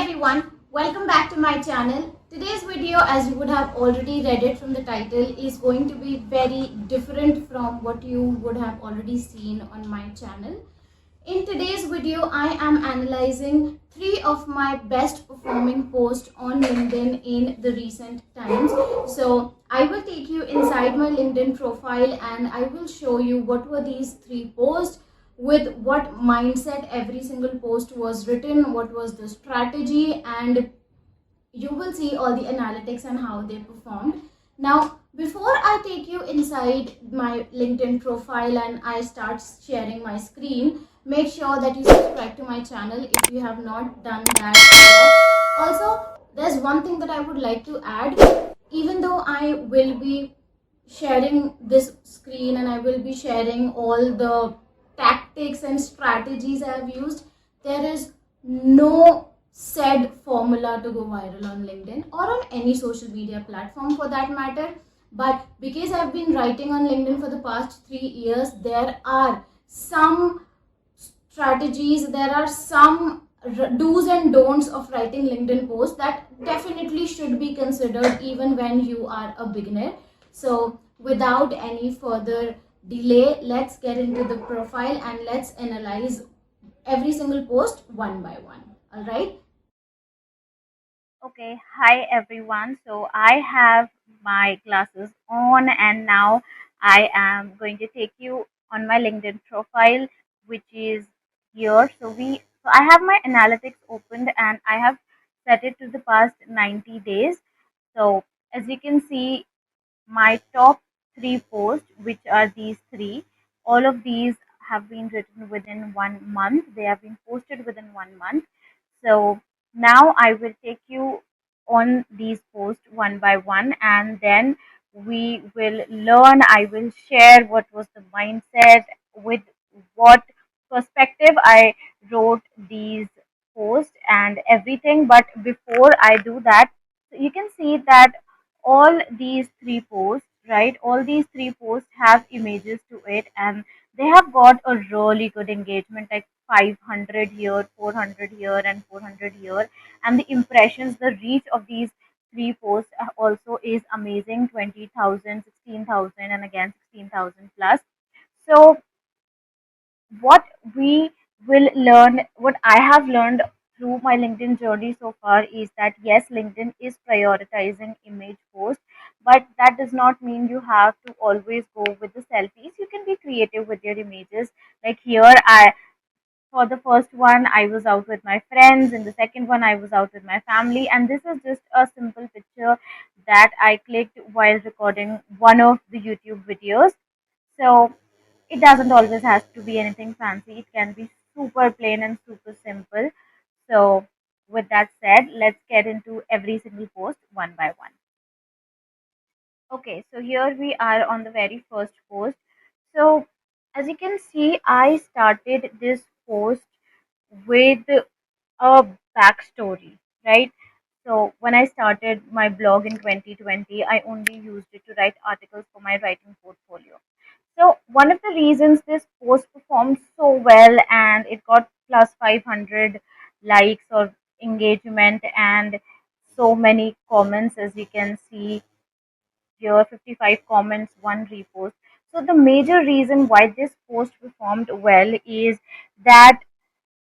everyone, welcome back to my channel. Today's video, as you would have already read it from the title, is going to be very different from what you would have already seen on my channel. In today's video, I am analyzing 3 of my best performing posts on LinkedIn in the recent times. So I will take you inside my LinkedIn profile and I will show you what were these 3 posts, with what mindset every single post was written, what was the strategy, and you will see all the analytics and how they performed. Now, before I take you inside my LinkedIn profile and I start sharing my screen, make sure that you subscribe to my channel if you have not done that yet. Also, there's one thing that I would like to add. Even though I will be sharing this screen and I will be sharing all the tactics and strategies I have used, there is no said formula to go viral on LinkedIn or on any social media platform for that matter. But because I've been writing on LinkedIn for the past 3 years, there are some strategies, there are some do's and don'ts of writing LinkedIn posts that definitely should be considered even when you are a beginner. So, without any further delay, let's get into the profile and let's analyze every single post one by one. All right. Okay, hi everyone. So I have my glasses on and now I am going to take you on my LinkedIn profile, which is here. So I have my analytics opened and I have set it to the past 90 days. So as you can see, my top 3 posts, which are these three, all of these have been written within 1 month. They have been posted within 1 month. So now I will take you on these posts one by one, and then we will learn. I will share what was the mindset, with what perspective I wrote these posts and everything. But before I do that, so you can see that all these 3 posts, right? All these 3 posts have images to it, and they have got a really good engagement, like 500 here, 400 here, and 400 here. And the impressions, the reach of these 3 posts also is amazing, 20,000, 16,000, and again 16,000 plus. So what we will learn, what I have learned through my LinkedIn journey so far, is that yes, LinkedIn is prioritizing image posts, but that does not mean you have to always go with the selfies. You can be creative with your images. Like here, I for the first one, I was out with my friends. In the second one, I was out with my family. And this is just a simple picture that I clicked while recording one of the YouTube videos. So it doesn't always have to be anything fancy. It can be super plain and super simple. So with that said, let's get into every single post one by one. Okay, so here we are on the very first post. So as you can see, I started this post with a backstory, right? So when I started my blog in 2020, I only used it to write articles for my writing portfolio. So one of the reasons this post performed so well and it got plus 500 likes or engagement and so many comments, as you can see here, 55 comments, one repost. So the major reason why this post performed well is that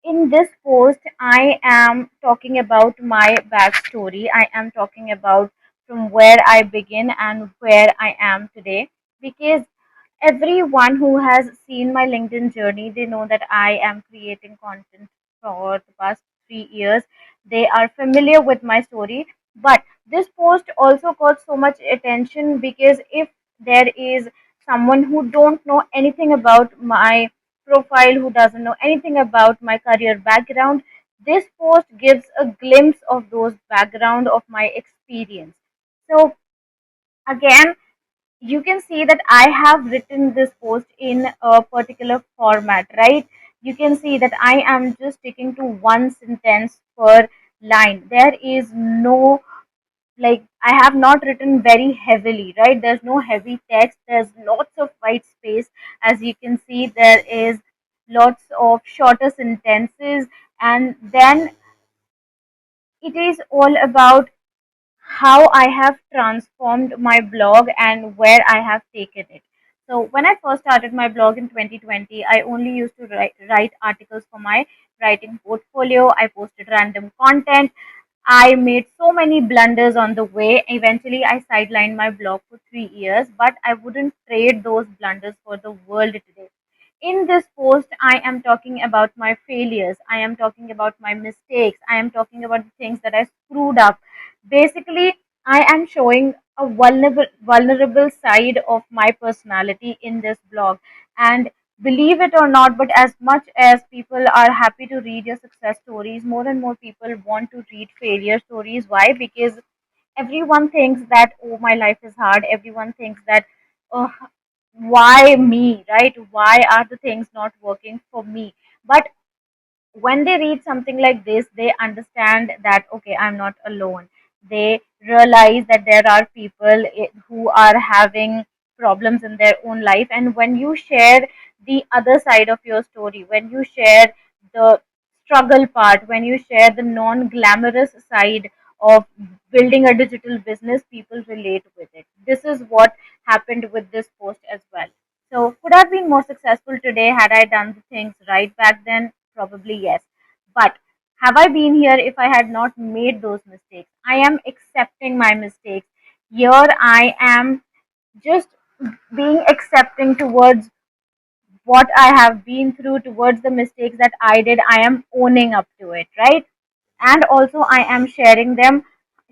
in this post, I am talking about my backstory. I am talking about from where I begin and where I am today. Because everyone who has seen my LinkedIn journey, they know that I am creating content for the past 3 years. They are familiar with my story. But this post also got so much attention because if there is someone who don't know anything about my profile, who doesn't know anything about my career background, this post gives a glimpse of those background of my experience. So again, you can see that I have written this post in a particular format, right? You can see that I am just sticking to one sentence per line. There is no, like, I have not written very heavily, right? There's no heavy text, there's lots of white space. As you can see, there is lots of shorter sentences, and then it is all about how I have transformed my blog and where I have taken it. So when I first started my blog in 2020, I only used to write articles for my writing portfolio. I posted random content. I made so many blunders on the way. Eventually, I sidelined my blog for 3 years, but I wouldn't trade those blunders for the world today. In this post, I am talking about my failures. I am talking about my mistakes. I am talking about the things that I screwed up. Basically, I am showing a vulnerable side of my personality in this blog. And believe it or not, but as much as people are happy to read your success stories, more and more people want to read failure stories. Why? Because everyone thinks that, oh, my life is hard. Everyone thinks that, oh, why me, right? Why are the things not working for me? But when they read something like this, they understand that, okay, I'm not alone. They realize that there are people who are having problems in their own life. And when you share the other side of your story, when you share the struggle part, when you share the non glamorous side of building a digital business, people relate with it. This is what happened with this post as well. So, could I have been more successful today had I done the things right back then? Probably yes. But have I been here if I had not made those mistakes? I am accepting my mistakes. Here I am just being accepting towards what I have been through, towards the mistakes that I did. I am owning up to it, right? And also I am sharing them.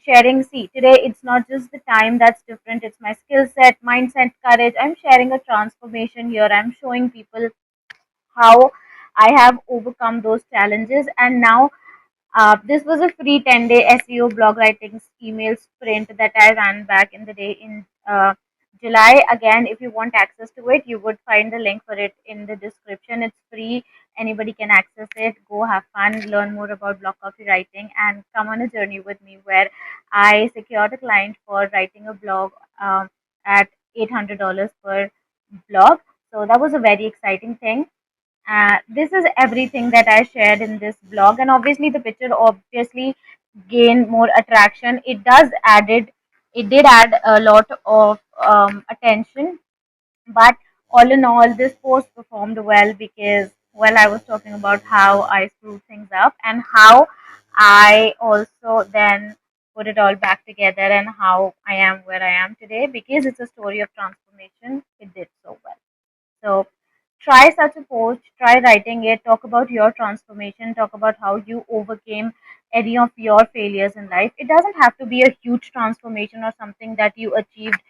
Sharing, see, today it's not just the time that's different, it's my skill set, mindset, courage. I'm sharing a transformation here. I'm showing people how I have overcome those challenges. And now this was a free 10-day SEO blog writing email sprint that I ran back in the day in July. Again, if you want access to it, you would find the link for it in the description. It's free. Anybody can access it. Go have fun, learn more about blog copywriting, and come on a journey with me where I secured a client for writing a blog at $800 per blog. So that was a very exciting thing. This is everything that I shared in this blog, and obviously the picture obviously gained more attraction. It did add a lot of attention, but all in all, this post performed well because, well, I was talking about how I screwed things up and how I also then put it all back together and how I am where I am today because it's a story of transformation. It did so well. So try such a post, try writing it, talk about your transformation, talk about how you overcame any of your failures in life. It doesn't have to be a huge transformation or something that you achieved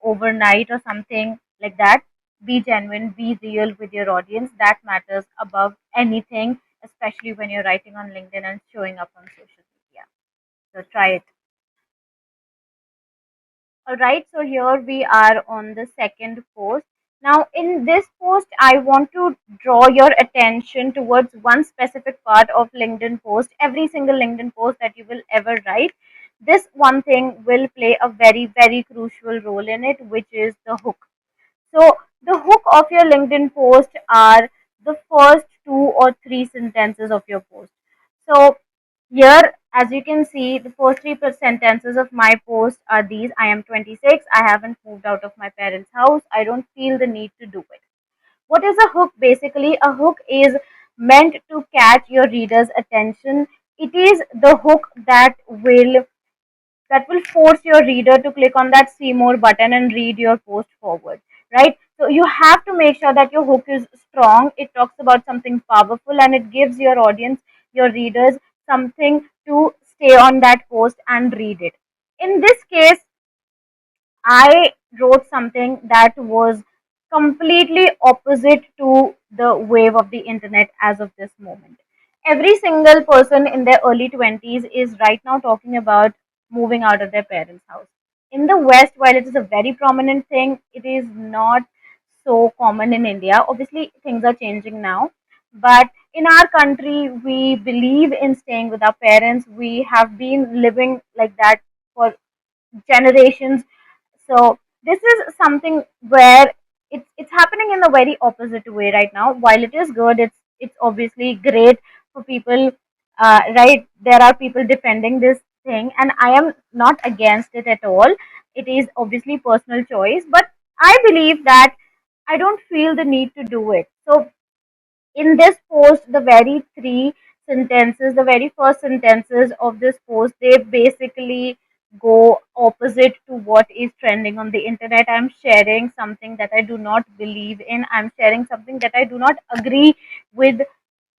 overnight or something like that. Be genuine, be real with your audience. That matters above anything, especially when you're writing on LinkedIn and showing up on social media. So try it. All right, so here we are on the second post. Now, in this post, I want to draw your attention towards one specific part of LinkedIn post. Every single LinkedIn post that you will ever write, this one thing will play a very, very crucial role in it, which is the hook. So, the hook of your LinkedIn post are the first two or three sentences of your post. So, here, as you can see, the first three sentences of my post are these: I am 26, I haven't moved out of my parents' house, I don't feel the need to do it. What is a hook? Basically, a hook is meant to catch your reader's attention. It is the hook that will force your reader to click on that see more button and read your post forward, right? So you have to make sure that your hook is strong, it talks about something powerful, and it gives your audience, your readers, something to stay on that post and read it. In this case, I wrote something that was completely opposite to the wave of the internet as of this moment. Every single person in their early 20s is right now talking about moving out of their parents' house. In the West, while it is a very prominent thing, it is not so common in India. Obviously, things are changing now. But in our country, we believe in staying with our parents. We have been living like that for generations. So this is something where it's happening in a very opposite way right now. While it is good, it's obviously great for people right? There are people defending this thing, and I am not against it at all. It is obviously personal choice, but I believe that I don't feel the need to do it. So in this post, the very three sentences, the very first sentences of this post, they basically go opposite to what is trending on the internet. I'm sharing something that I do not believe in. I'm sharing something that I do not agree with,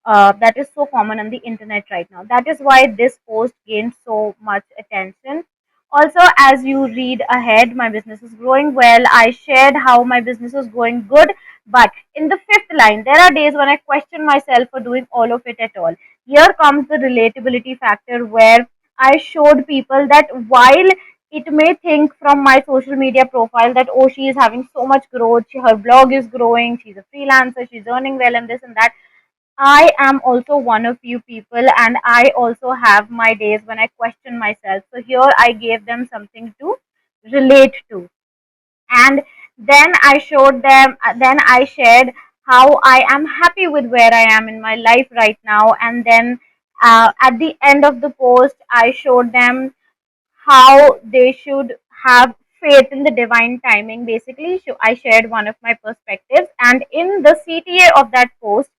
that is so common on the internet right now. That is why this post gained so much attention. Also, as you read ahead, my business is growing well. I shared how my business is going good, but in the fifth line, there are days when I question myself for doing all of it at all. Here comes the relatability factor where I showed people that while it may think from my social media profile that, oh, she is having so much growth, her blog is growing, she's a freelancer, she's earning well, and this and that. I am also one of you people, and I also have my days when I question myself. So here I gave them something to relate to. And then I showed them, then I shared how I am happy with where I am in my life right now. And then at the end of the post, I showed them how they should have faith in the divine timing. Basically, I shared one of my perspectives, and in the CTA of that post,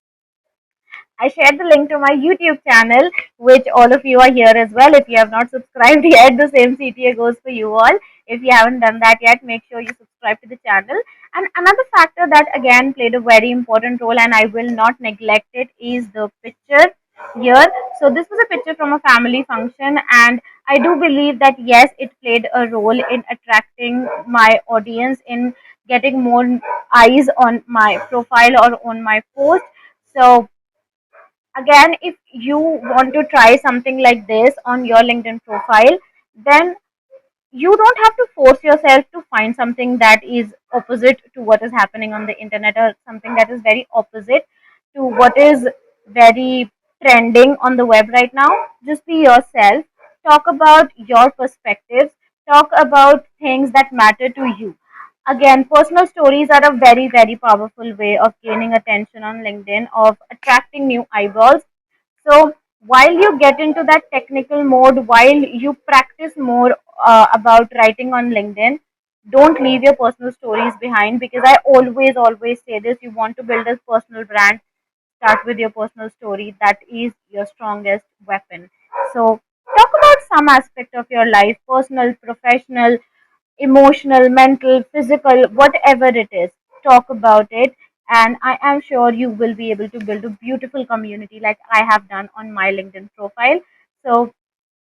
I shared the link to my YouTube channel, which all of you are here as well. If you have not subscribed yet, the same CTA goes for you all. If you haven't done that yet, make sure you subscribe to the channel. And another factor that again played a very important role, and I will not neglect it, is the picture here. So this was a picture from a family function, and I do believe that yes, it played a role in attracting my audience, in getting more eyes on my profile or on my post. So again, if you want to try something like this on your LinkedIn profile, then you don't have to force yourself to find something that is opposite to what is happening on the internet, or something that is very opposite to what is very trending on the web right now. Just be yourself, talk about your perspectives, talk about things that matter to you. Again, personal stories are a very, very powerful way of gaining attention on LinkedIn, of attracting new eyeballs. So while you get into that technical mode, while you practice more about writing on LinkedIn, don't leave your personal stories behind, because I always say this: you want to build a personal brand, start with your personal story. That is your strongest weapon. So talk about some aspect of your life, personal, professional, emotional, mental, physical, whatever it is, talk about it. And I am sure you will be able to build a beautiful community like I have done on my LinkedIn profile. So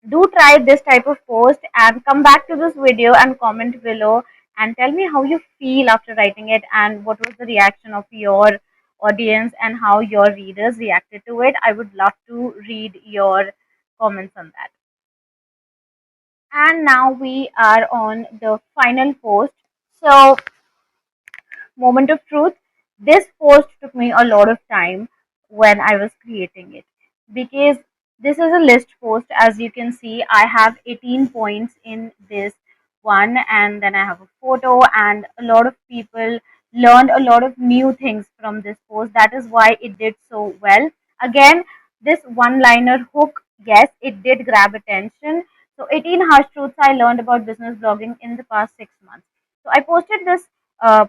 do try this type of post and come back to this video and comment below and tell me how you feel after writing it, and what was the reaction of your audience and how your readers reacted to it. I would love to read your comments on that. And now we are on the final post. So, moment of truth. This post took me a lot of time when I was creating it, because this is a list post. As you can see, I have 18 points in this one, and then I have a photo, and a lot of people learned a lot of new things from this post. That is why it did so well. Again, this one liner hook, yes, it did grab attention. So 18 harsh truths I learned about business blogging in the past 6 months. So I posted this uh,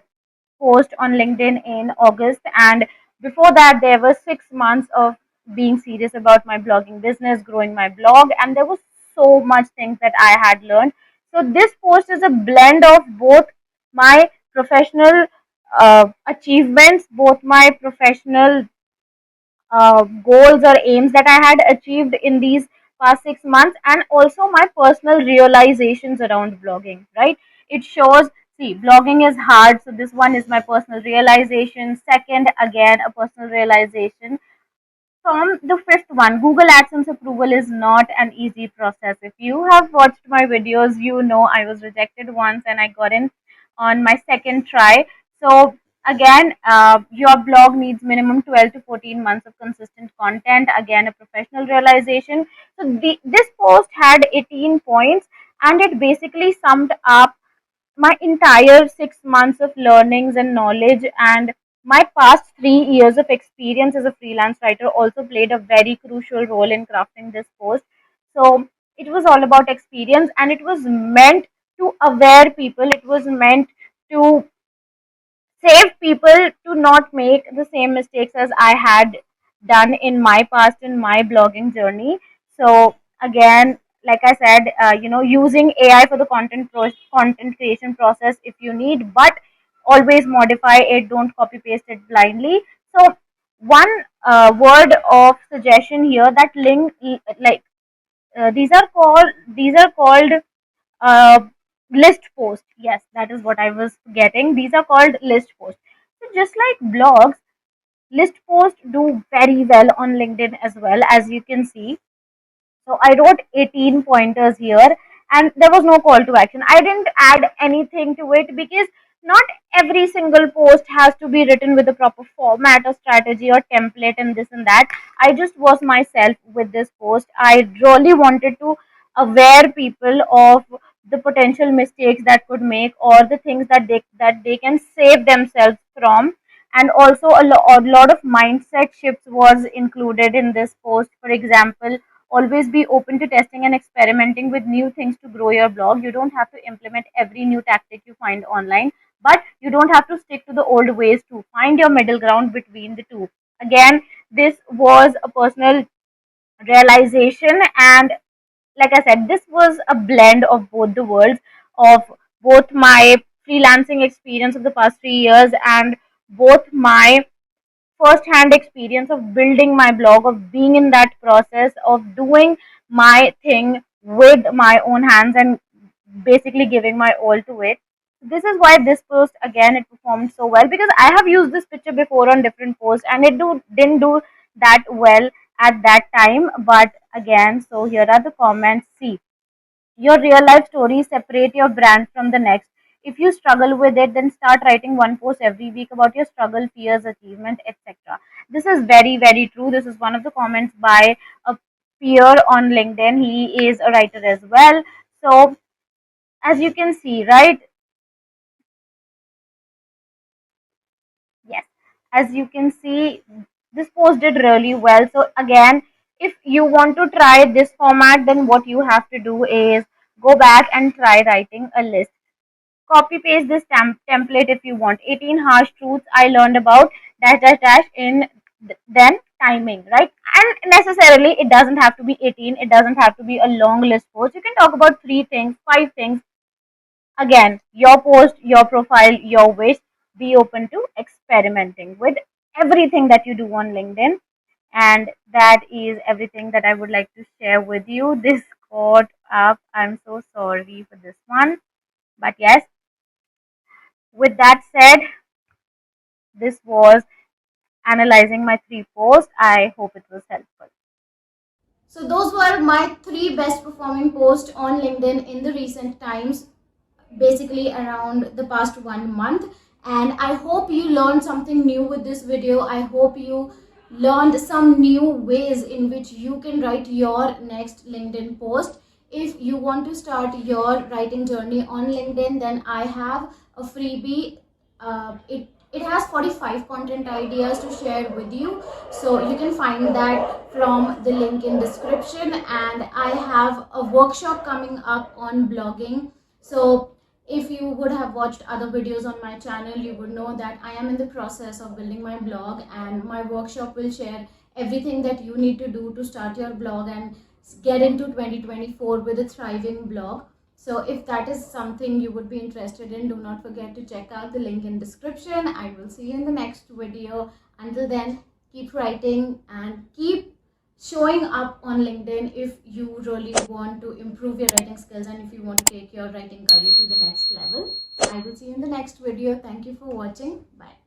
post on LinkedIn in August, and before that, there were 6 months of being serious about my blogging business, growing my blog, and there was so much things that I had learned. So this post is a blend of both my professional achievements, both my professional goals or aims that I had achieved in these past 6 months, and also my personal realizations around blogging, right? It shows, see, blogging is hard, so this one is my personal realization. Second, again, a personal realization from the fifth one. Google AdSense approval is not an easy process. If you have watched my videos, you know I was rejected once and I got in on my second try. So again, your blog needs minimum 12 to 14 months of consistent content. Again, a professional realization. So this post had 18 points, and it basically summed up my entire 6 months of learnings and knowledge. And my past 3 years of experience as a freelance writer also played a very crucial role in crafting this post. So it was all about experience, and it was meant to aware people, it was meant to save people to not make the same mistakes as I had done in my past in my blogging journey. So again, like I said, using AI for the content creation process if you need, but always modify it. Don't copy paste it blindly. So one word of suggestion here, that link, like these are called uh, list post. Yes, that is what I was getting. These are called list posts. So just like blogs, list posts do very well on LinkedIn as well, as you can see. So I wrote 18 pointers here, and there was no call to action. I didn't add anything to it because not every single post has to be written with a proper format or strategy or template and this and that. I just was myself with this post. I really wanted to aware people of the potential mistakes that could make, or the things that they can save themselves from. And also a lot of mindset shifts was included in this post. For example, always be open to testing and experimenting with new things to grow your blog. You don't have to implement every new tactic you find online, but you don't have to stick to the old ways too. Find your middle ground between the two. Again, this was a personal realization, and like I said, this was a blend of both the worlds, of both my freelancing experience of the past 3 years and both my first hand experience of building my blog, of being in that process, of doing my thing with my own hands and basically giving my all to it. This is why this post, again, it performed so well, because I have used this picture before on different posts and didn't do that well at that time. But again, so here are the comments. See, your real life stories separate your brand from the next. If you struggle with it, then start writing one post every week about your struggle, fears, achievement, etc. This is very, very true. This is one of the comments by a peer on LinkedIn. He is a writer as well. So, as you can see, right? Yes, as you can see, this post did really well. So, again, if you want to try this format, then what you have to do is go back and try writing a list. Copy paste this template if you want. 18 harsh truths I learned about dash dash dash in then timing, right? And necessarily it doesn't have to be 18. It doesn't have to be a long list post. You can talk about 3 things, 5 things. Again, your post, your profile, your wish. Be open to experimenting with everything that you do on LinkedIn. And that is everything that I would like to share with you. This got up. I'm so sorry for this one. But yes, with that said, this was analyzing my 3 posts. I hope it was helpful. So those were my 3 best performing posts on LinkedIn in the recent times, basically around the past 1 month. And I hope you learned something new with this video. I hope you learned some new ways in which you can write your next LinkedIn post. If you want to start your writing journey on LinkedIn, then I have a freebie. It has 45 content ideas to share with you, so you can find that from the link in description. And I have a workshop coming up on blogging. So if you would have watched other videos on my channel, you would know that I am in the process of building my blog, and my workshop will share everything that you need to do to start your blog and get into 2024 with a thriving blog. So if that is something you would be interested in, do not forget to check out the link in description. I will see you in the next video. Until then, keep writing and keep showing up on LinkedIn if you really want to improve your writing skills and if you want to take your writing career to the next level. I will see you in the next video. Thank you for watching. Bye.